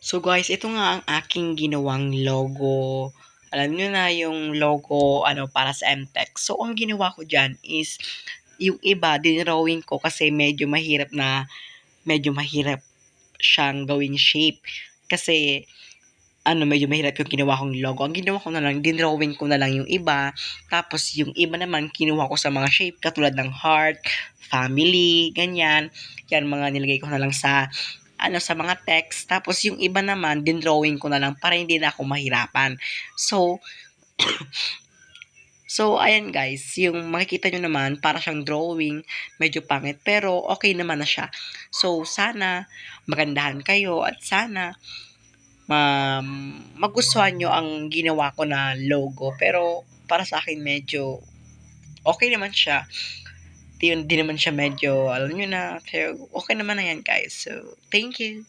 So guys, ito nga ang aking ginawang logo. Alam niyo na yung logo para sa MTech. So ang ginawa ko diyan is yung iba dinrawing ko kasi medyo mahirap siyang gawing shape. Kasi medyo mahirap yung ginawa kong logo. Ang ginawa ko na lang, dinrawing ko na lang yung iba. Tapos yung iba naman, kinuha ko sa mga shape katulad ng heart, family, ganyan. Yan, mga nilagay ko na lang sa mga text. Tapos yung iba naman, dinrawing ko na lang para hindi na ako mahirapan. So, ayan guys, yung makikita nyo naman, para siyang drawing, medyo pangit, pero okay naman na siya. So, sana magandahan kayo at sana magustuhan nyo ang ginawa ko na logo. Pero para sa akin medyo okay naman siya. Di naman siya medyo, alam nyo na, pero okay naman na yan guys. So, thank you.